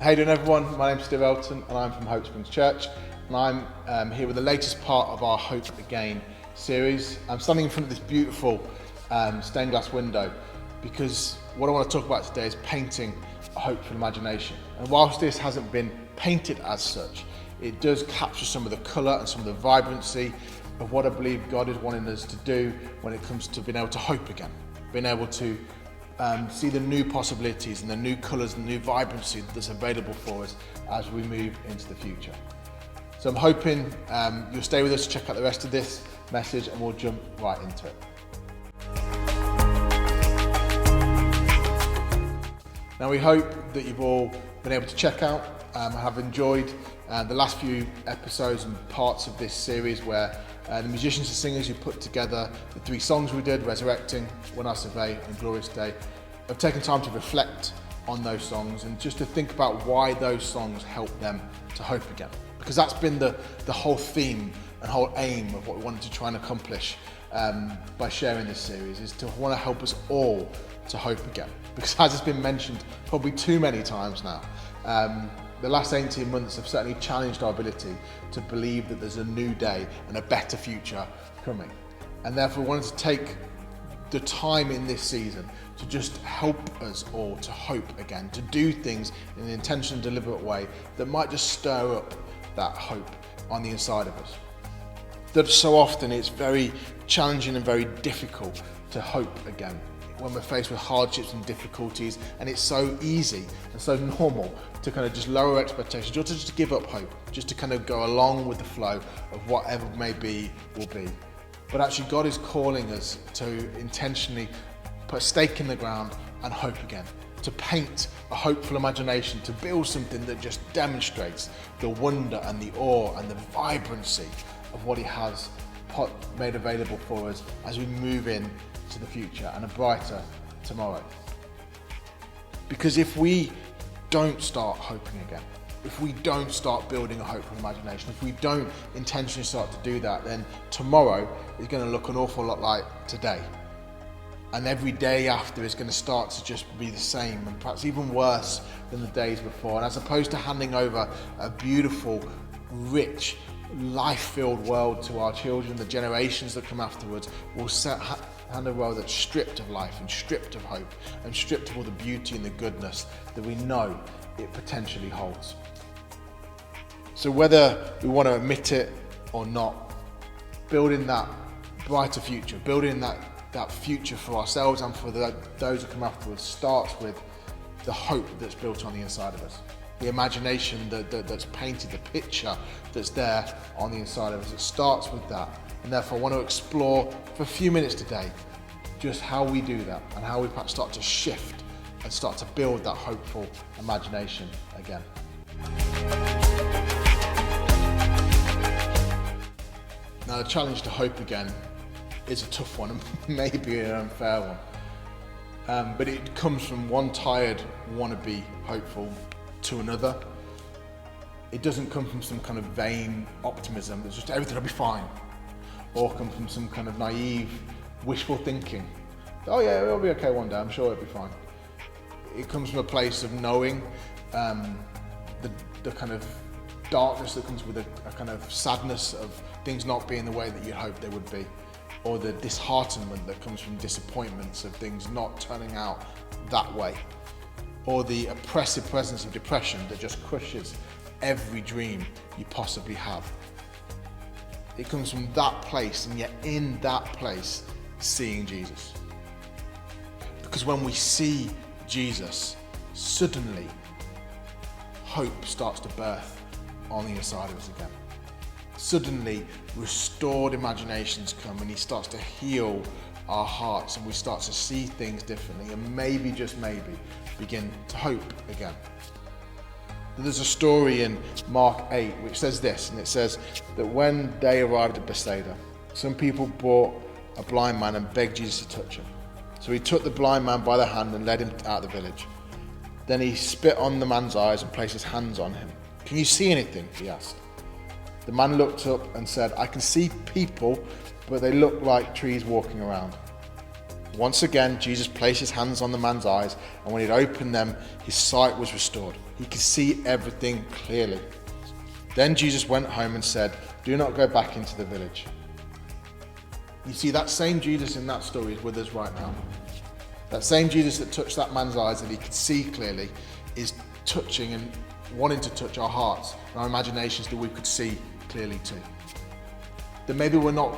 How you doing, everyone? My name's Steve Elton and I'm from Hope Springs Church, and I'm here with the latest part of our Hope Again series. I'm standing in front of this beautiful stained glass window because what I want to talk about today is painting a hopeful imagination. And whilst this hasn't been painted as such, it does capture some of the colour and some of the vibrancy of what I believe God is wanting us to do when it comes to being able to hope again, being able to see the new possibilities and the new colours and the new vibrancy that's available for us as we move into the future. So I'm hoping you'll stay with us to check out the rest of this message, and we'll jump right into it. Now, we hope that you've all been able to check out and have enjoyed the last few episodes and parts of this series where the musicians and singers who put together the 3 songs we did, Resurrecting, When I Survey and Glorious Day, have taken time to reflect on those songs and just to think about why those songs help them to hope again. Because that's been the whole theme and whole aim of what we wanted to try and accomplish by sharing this series, is to want to help us all to hope again. Because as it's been mentioned probably too many times now, the last 18 months have certainly challenged our ability to believe that there's a new day and a better future coming. And therefore we wanted to take the time in this season to just help us all to hope again, to do things in an intentional, deliberate way that might just stir up that hope on the inside of us. That so often it's very challenging and very difficult to hope again when we're faced with hardships and difficulties, and it's so easy and so normal to kind of just lower expectations, or to just give up hope, just to kind of go along with the flow of whatever may be will be. But actually God is calling us to intentionally put a stake in the ground and hope again, to paint a hopeful imagination, to build something that just demonstrates the wonder and the awe and the vibrancy of what he has made available for us as we move in to the future and a brighter tomorrow. Because if we don't start hoping again, if we don't start building a hopeful imagination, if we don't intentionally start to do that, then tomorrow is going to look an awful lot like today. And every day after is going to start to just be the same, and perhaps even worse than the days before. And as opposed to handing over a beautiful, rich, life-filled world to our children, the generations that come afterwards, we'll hand a world that's stripped of life and stripped of hope and stripped of all the beauty and the goodness that we know it potentially holds. So whether we want to admit it or not, building that brighter future, building that future for ourselves and for those who come afterwards, starts with the hope that's built on the inside of us. The imagination that's painted, the picture that's there on the inside of us. It starts with that. And therefore I want to explore for a few minutes today just how we do that and how we perhaps start to shift and start to build that hopeful imagination again. Now, the challenge to hope again is a tough one and maybe an unfair one. But it comes from one tired wannabe hopeful to another. It doesn't come from some kind of vain optimism that's just everything will be fine, or come from some kind of naive wishful thinking. Oh yeah, it'll be okay one day, I'm sure it'll be fine. It comes from a place of knowing the kind of darkness that comes with a kind of sadness of things not being the way that you hoped they would be, or the disheartenment that comes from disappointments of things not turning out that way, or the oppressive presence of depression that just crushes every dream you possibly have. It comes from that place, and yet in that place, seeing Jesus. Because when we see Jesus, suddenly hope starts to birth on the inside of us again. Suddenly restored imaginations come, and he starts to heal our hearts, and we start to see things differently, and maybe, just maybe, begin to hope again. There's a story in Mark 8 which says this, and it says that when they arrived at Bethsaida, some people brought a blind man and begged Jesus to touch him. So he took the blind man by the hand and led him out of the village. Then he spit on the man's eyes and placed his hands on him. "Can you see anything?" he asked. The man looked up and said, "I can see people, but they look like trees walking around." Once again, Jesus placed his hands on the man's eyes, and when he'd opened them, his sight was restored. He could see everything clearly. Then Jesus went home and said, "Do not go back into the village." You see, that same Jesus in that story is with us right now. That same Jesus that touched that man's eyes that he could see clearly is touching and wanting to touch our hearts and our imaginations that we could see clearly too. That maybe we're not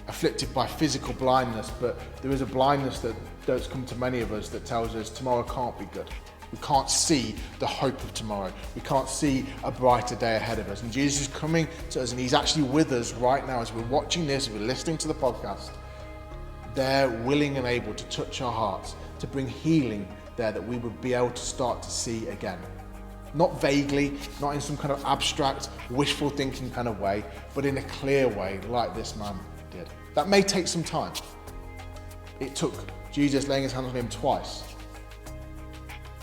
afflicted by physical blindness, but there is a blindness that does come to many of us that tells us tomorrow can't be good. We can't see the hope of tomorrow. We can't see a brighter day ahead of us. And Jesus is coming to us, and he's actually with us right now as we're watching this, as we're listening to the podcast. They're willing and able to touch our hearts, to bring healing there that we would be able to start to see again. Not vaguely, not in some kind of abstract, wishful thinking kind of way, but in a clear way, like this man did. That may take some time. It took Jesus laying his hands on him twice.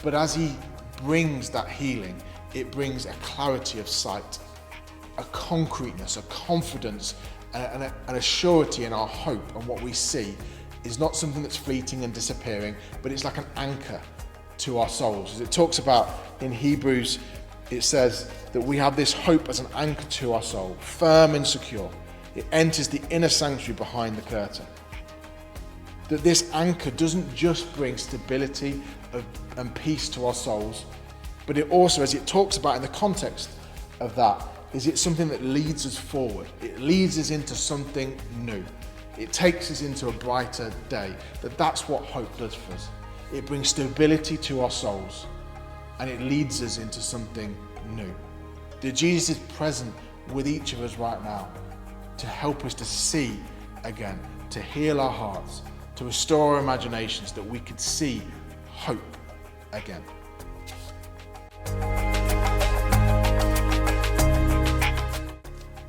But as he brings that healing, it brings a clarity of sight, a concreteness, a confidence, and a surety in our hope. And what we see is not something that's fleeting and disappearing, but it's like an anchor to our souls. As it talks about in Hebrews, it says that we have this hope as an anchor to our soul, firm and secure. It enters the inner sanctuary behind the curtain. That this anchor doesn't just bring stability and peace to our souls, but it also, as it talks about in the context of that, is it something that leads us forward. It leads us into something new. It takes us into a brighter day. That's what hope does for us. It brings stability to our souls, and it leads us into something new. That Jesus is present with each of us right now to help us to see again, to heal our hearts, to restore our imaginations, that we could see hope again.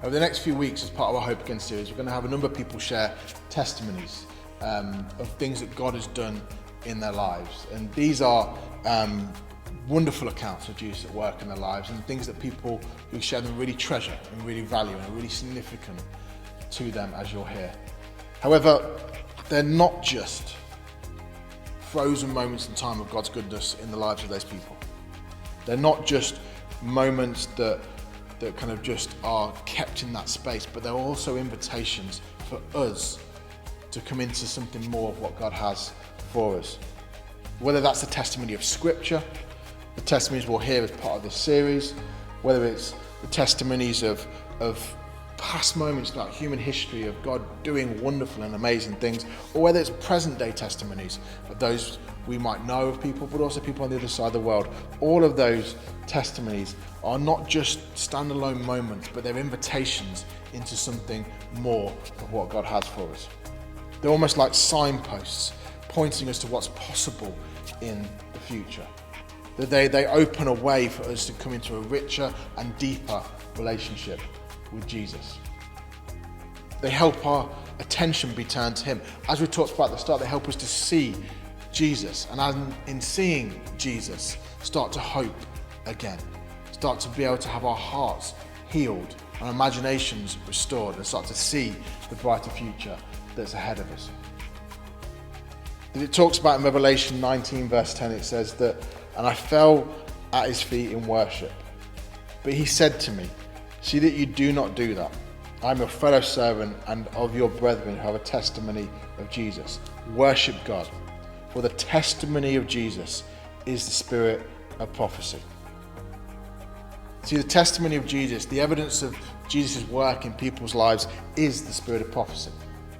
Over the next few weeks, as part of our Hope Again series, we're going to have a number of people share testimonies of things that God has done in their lives. And these are wonderful accounts of Jesus at work in their lives, and things that people who share them really treasure and really value and are really significant to them, as you'll hear. However, they're not just frozen moments in time of God's goodness in the lives of those people. They're not just moments that kind of just are kept in that space, but they're also invitations for us to come into something more of what God has for us. Whether that's the testimony of Scripture, the testimonies we'll hear as part of this series, whether it's the testimonies of past moments throughout human history of God doing wonderful and amazing things, or whether it's present day testimonies of those we might know of people, but also people on the other side of the world. All of those testimonies are not just standalone moments, but they're invitations into something more of what God has for us. They're almost like signposts pointing us to what's possible in the future. That they open a way for us to come into a richer and deeper relationship with Jesus. They help our attention be turned to him. As we talked about at the start, they help us to see Jesus, and in seeing Jesus, start to hope again, start to be able to have our hearts healed, our imaginations restored, and start to see the brighter future that's ahead of us. It talks about in Revelation 19 verse 10, it says that, "And I fell at his feet in worship. But he said to me, 'See that you do not do that. I am your fellow servant and of your brethren who have a testimony of Jesus. Worship God. For the testimony of Jesus is the spirit of prophecy.'" See, the testimony of Jesus, the evidence of Jesus' work in people's lives, is the spirit of prophecy.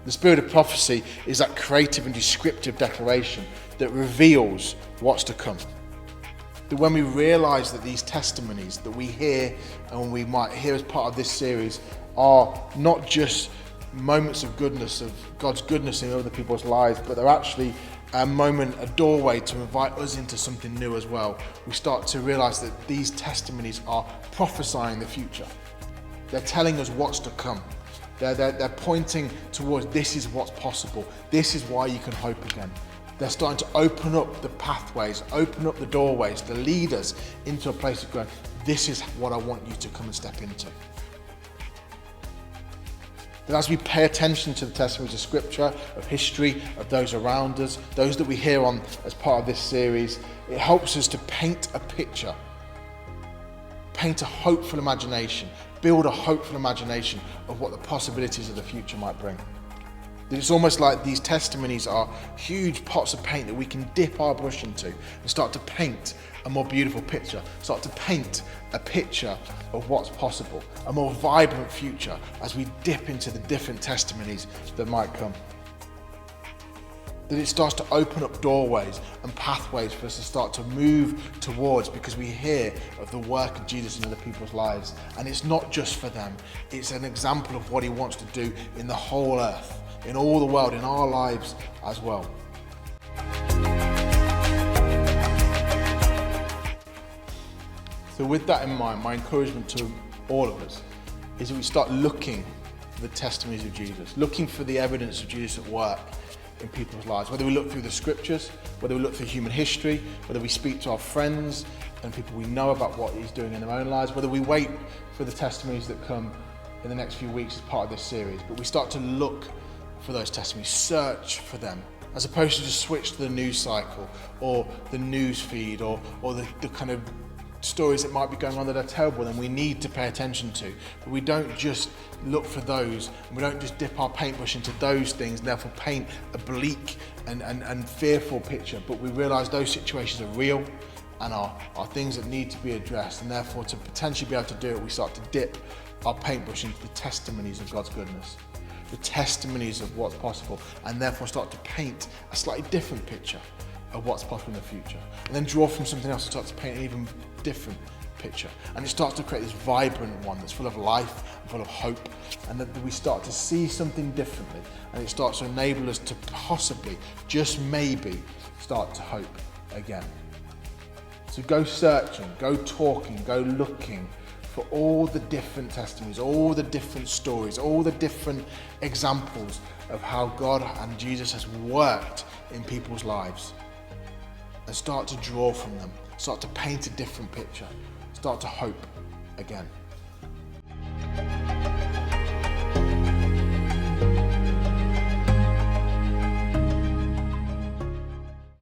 The spirit of prophecy is that creative and descriptive declaration that reveals what's to come. That when we realise that these testimonies that we hear and we might hear as part of this series are not just moments of goodness, of God's goodness in other people's lives, but they're actually a moment, a doorway to invite us into something new as well. We start to realise that these testimonies are prophesying the future. They're telling us what's to come. They're pointing towards this is what's possible. This is why you can hope again. They're starting to open up the pathways, open up the doorways, to lead us into a place of going, this is what I want you to come and step into. That as we pay attention to the testimonies of Scripture, of history, of those around us, those that we hear on as part of this series, it helps us to paint a picture, paint a hopeful imagination, build a hopeful imagination of what the possibilities of the future might bring. It's almost like these testimonies are huge pots of paint that we can dip our brush into and start to paint a more beautiful picture, start to paint a picture of what's possible, a more vibrant future as we dip into the different testimonies that might come. That it starts to open up doorways and pathways for us to start to move towards, because we hear of the work of Jesus in other people's lives. And it's not just for them, it's an example of what he wants to do in the whole earth, in all the world, in our lives as well. So with that in mind, my encouragement to all of us is that we start looking for the testimonies of Jesus, looking for the evidence of Jesus at work in people's lives. Whether we look through the Scriptures, whether we look through human history, whether we speak to our friends and people we know about what he's doing in their own lives, whether we wait for the testimonies that come in the next few weeks as part of this series, but we start to look for those testimonies, search for them, as opposed to just switch to the news cycle or the news feed or the kind of stories that might be going on that are terrible, then we need to pay attention to. But we don't just look for those, and we don't just dip our paintbrush into those things and therefore paint a bleak and fearful picture, but we realise those situations are real and are things that need to be addressed, and therefore to potentially be able to do it, we start to dip our paintbrush into the testimonies of God's goodness, the testimonies of what's possible, and therefore start to paint a slightly different picture of what's possible in the future, and then draw from something else and start to paint an even different picture, and it starts to create this vibrant one that's full of life and full of hope, and that we start to see something differently, and it starts to enable us to possibly, just maybe, start to hope again. So go searching, go talking, go looking for all the different testimonies, all the different stories, all the different examples of how God and Jesus has worked in people's lives, and start to draw from them, start to paint a different picture, start to hope again.